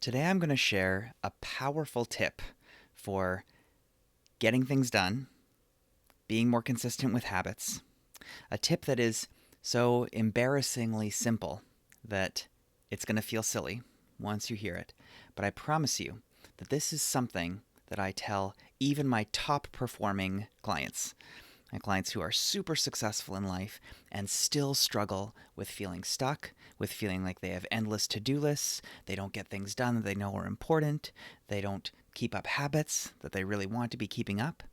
Today I'm going to share a powerful tip for getting things done, being more consistent with habits, a tip that is so embarrassingly simple that it's going to feel silly once you hear it. But I promise you that this is something that I tell even my top performing clients. My clients who are super successful in life and still struggle with feeling stuck, with feeling like they have endless to do lists, they don't get things done that they know are important, they don't keep up habits that they really want to be keeping up.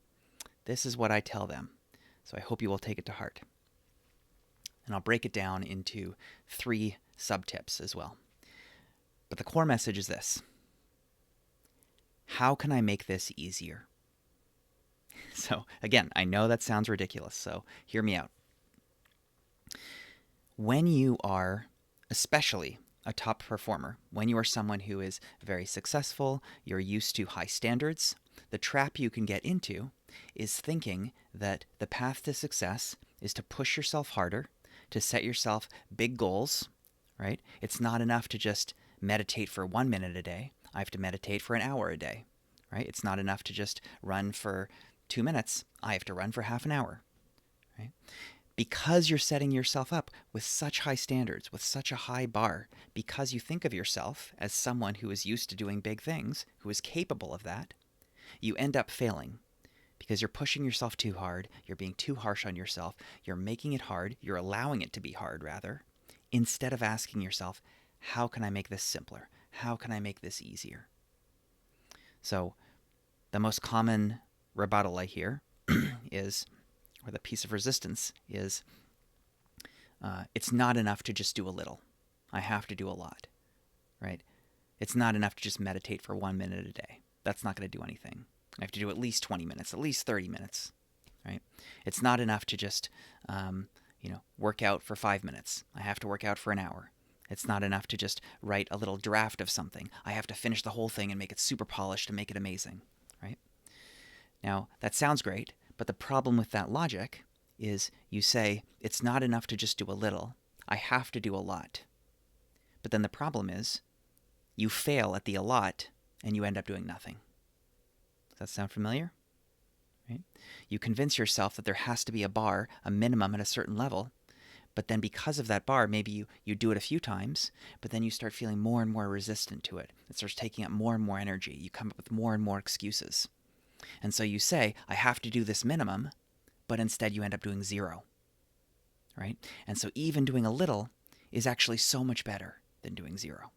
This is what I tell them. So I hope you will take it to heart. And I'll break it down into 3 sub tips as well. But the core message is this: how can I make this easier? So, again, I know that sounds ridiculous, so hear me out. When you are, especially a top performer, when you are someone who is very successful, you're used to high standards, the trap you can get into is thinking that the path to success is to push yourself harder, to set yourself big goals, right? It's not enough to just meditate for 1 minute a day. I have to meditate for an hour a day, right? It's not enough to just run for 2 minutes. I have to run for half an hour, right? Because you're setting yourself up with such high standards, with such a high bar, because you think of yourself as someone who is used to doing big things, who is capable of that, you end up failing because you're pushing yourself too hard, you're being too harsh on yourself, you're making it hard, you're allowing it to be hard, rather, instead of asking yourself, how can I make this simpler? How can I make this easier? So, the most common rebuttal I hear is, or the piece of resistance is, it's not enough to just do a little. I have to do a lot, right? It's not enough to just meditate for 1 minute a day. That's not going to do anything. I have to do at least 20 minutes, at least 30 minutes, right? It's not enough to just, work out for 5 minutes. I have to work out for an hour. It's not enough to just write a little draft of something. I have to finish the whole thing and make it super polished and make it amazing, right? Now, that sounds great, but the problem with that logic is you say, it's not enough to just do a little. I have to do a lot. But then the problem is, you fail at the a lot and you end up doing nothing. Does that sound familiar? Right? You convince yourself that there has to be a bar, a minimum at a certain level, but then because of that bar, maybe you do it a few times, but then you start feeling more and more resistant to it. It starts taking up more and more energy. You come up with more and more excuses. And so you say, I have to do this minimum, but instead you end up doing 0, right? And so even doing a little is actually so much better than doing 0.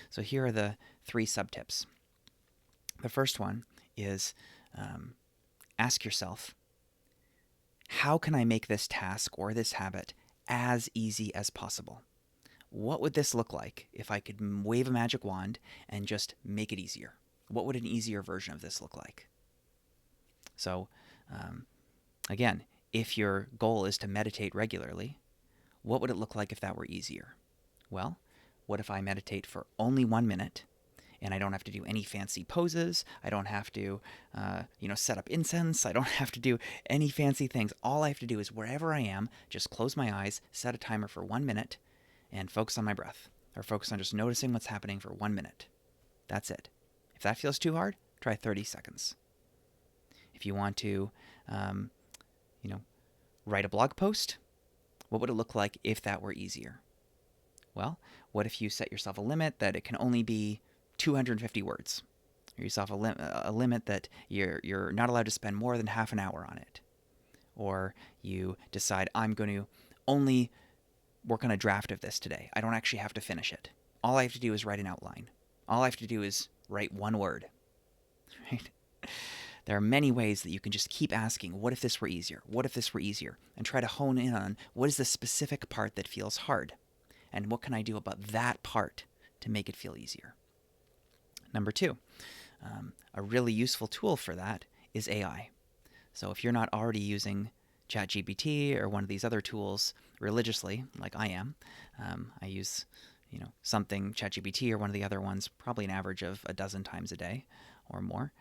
So here are the 3 sub-tips. The first one is ask yourself, how can I make this task or this habit as easy as possible? What would this look like if I could wave a magic wand and just make it easier? What would an easier version of this look like? So, again, if your goal is to meditate regularly, what would it look like if that were easier? Well, what if I meditate for only 1 minute and I don't have to do any fancy poses? I don't have to, set up incense. I don't have to do any fancy things. All I have to do is wherever I am, just close my eyes, set a timer for 1 minute, and focus on my breath, or focus on just noticing what's happening for 1 minute. That's it. If that feels too hard, try 30 seconds. If you want to, write a blog post, what would it look like if that were easier? Well, what if you set yourself a limit that it can only be 250 words? Or yourself a limit that you're not allowed to spend more than half an hour on it. Or you decide, I'm going to only work on a draft of this today. I don't actually have to finish it. All I have to do is write an outline. All I have to do is write 1 word. Right? There are many ways that you can just keep asking, what if this were easier? What if this were easier? And try to hone in on what is the specific part that feels hard? And what can I do about that part to make it feel easier? Number 2, a really useful tool for that is AI. So if you're not already using ChatGPT or one of these other tools religiously, like I am, I use something, ChatGPT or one of the other ones, probably an average of a dozen times a day or more.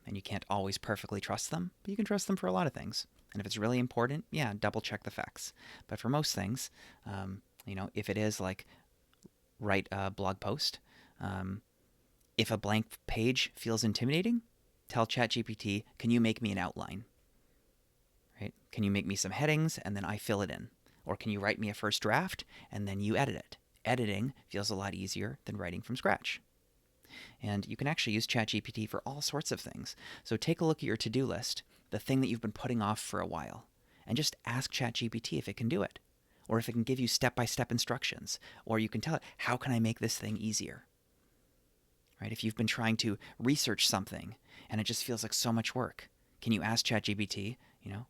And you can't always perfectly trust them, but you can trust them for a lot of things. And if it's really important, yeah, double check the facts. But for most things, if it is like write a blog post, If a blank page feels intimidating, tell ChatGPT, can you make me an outline? Right? Can you make me some headings and then I fill it in? Or can you write me a first draft and then you edit it? Editing feels a lot easier than writing from scratch. And you can actually use ChatGPT for all sorts of things. So take a look at your to-do list, the thing that you've been putting off for a while, and just ask ChatGPT if it can do it, or if it can give you step-by-step instructions, or you can tell it, how can I make this thing easier? Right? If you've been trying to research something and it just feels like so much work, can you ask ChatGPT,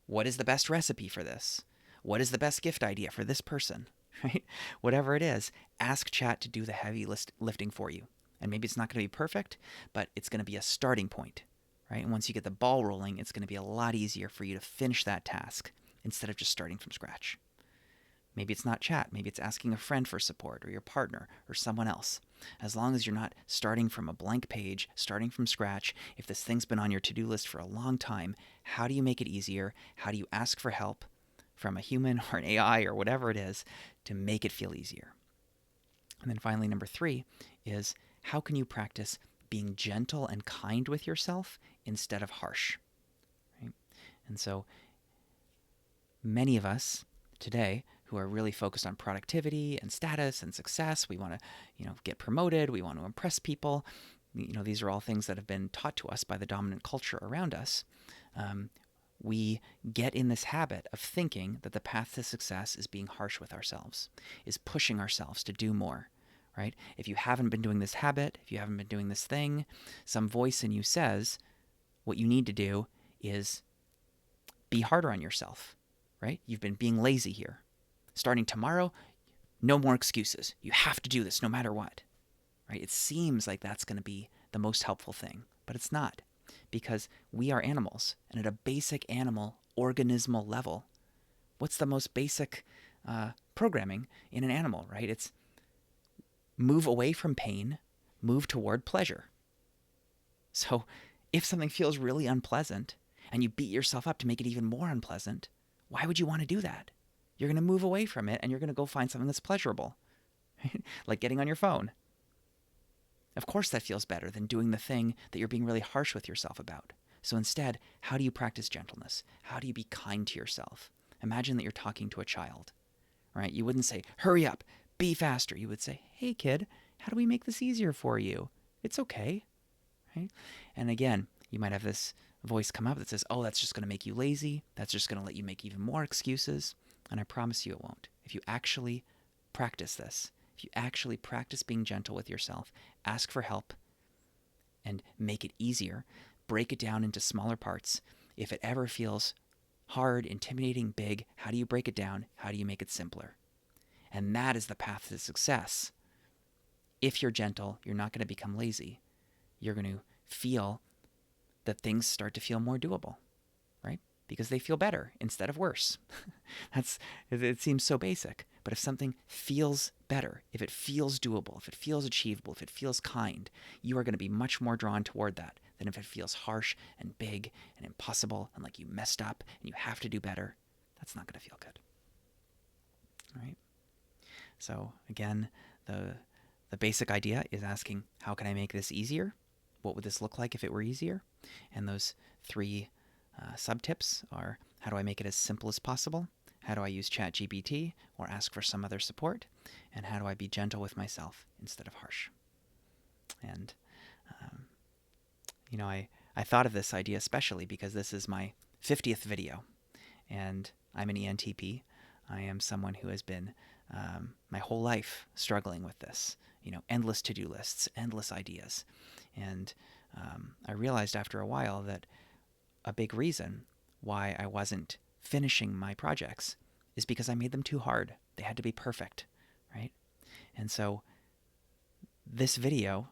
what is the best recipe for this? What is the best gift idea for this person? Right? Whatever it is, ask Chat to do the heavy lifting for you. And maybe it's not going to be perfect, but it's going to be a starting point, right? And once you get the ball rolling, it's going to be a lot easier for you to finish that task instead of just starting from scratch. Maybe it's not Chat. Maybe it's asking a friend for support or your partner or someone else. As long as you're not starting from a blank page, starting from scratch, if this thing's been on your to-do list for a long time, how do you make it easier? How do you ask for help from a human or an AI or whatever it is to make it feel easier? And then finally, number 3 is, how can you practice being gentle and kind with yourself instead of harsh? Right? And so many of us today who are really focused on productivity and status and success, we want to, get promoted, we want to impress people. These are all things that have been taught to us by the dominant culture around us. We get in this habit of thinking that the path to success is being harsh with ourselves, is pushing ourselves to do more, right? If you haven't been doing this habit, if you haven't been doing this thing, some voice in you says what you need to do is be harder on yourself, right? You've been being lazy here. Starting tomorrow, no more excuses. You have to do this no matter what, right? It seems like that's going to be the most helpful thing, but it's not, because we are animals, and at a basic animal organismal level, what's the most basic programming in an animal, right? It's move away from pain, move toward pleasure. So if something feels really unpleasant and you beat yourself up to make it even more unpleasant, why would you want to do that? You're going to move away from it and you're going to go find something that's pleasurable, like getting on your phone. Of course that feels better than doing the thing that you're being really harsh with yourself about. So instead, how do you practice gentleness? How do you be kind to yourself? Imagine that you're talking to a child, right? You wouldn't say, hurry up, be faster. You would say, hey kid, how do we make this easier for you? It's okay, right? And again, you might have this voice come up that says, oh, that's just going to make you lazy. That's just going to let you make even more excuses. And I promise you it won't. If you actually practice this, if you actually practice being gentle with yourself, ask for help, and make it easier, break it down into smaller parts. If it ever feels hard, intimidating, big, how do you break it down? How do you make it simpler? And that is the path to success. If you're gentle, you're not going to become lazy. You're going to feel that things start to feel more doable, right? Because they feel better instead of worse. It seems so basic, but if something feels better, if it feels doable, if it feels achievable, if it feels kind, you are going to be much more drawn toward that than if it feels harsh and big and impossible and like you messed up and you have to do better. That's not going to feel good. All right? So again, the basic idea is asking, how can I make this easier? What would this look like if it were easier? And those 3 sub-tips are, how do I make it as simple as possible? How do I use ChatGPT or ask for some other support? And how do I be gentle with myself instead of harsh? And, I thought of this idea especially because this is my 50th video, and I'm an ENTP. I am someone who has been my whole life struggling with this, endless to-do lists, endless ideas. And I realized after a while that a big reason why I wasn't finishing my projects is because I made them too hard. They had to be perfect, right? And so this video,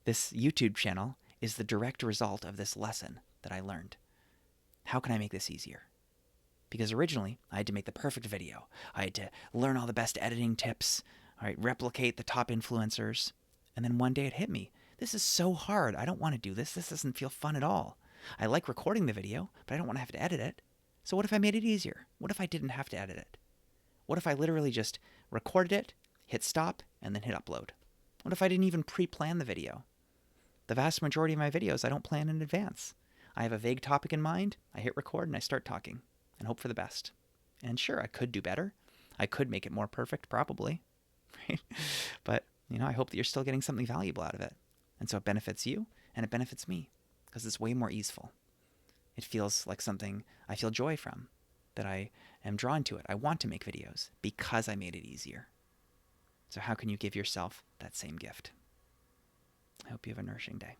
this YouTube channel is the direct result of this lesson that I learned. How can I make this easier? Because originally I had to make the perfect video. I had to learn all the best editing tips, all right, replicate the top influencers. And then one day it hit me. This is so hard. I don't want to do this. This doesn't feel fun at all. I like recording the video, but I don't want to have to edit it. So what if I made it easier? What if I didn't have to edit it? What if I literally just recorded it, hit stop, and then hit upload? What if I didn't even pre-plan the video? The vast majority of my videos I don't plan in advance. I have a vague topic in mind, I hit record and I start talking and hope for the best. And sure, I could do better. I could make it more perfect, probably. Right? But, I hope that you're still getting something valuable out of it. And so it benefits you and it benefits me because it's way more easeful. It feels like something I feel joy from, that I am drawn to it. I want to make videos because I made it easier. So how can you give yourself that same gift? I hope you have a nourishing day.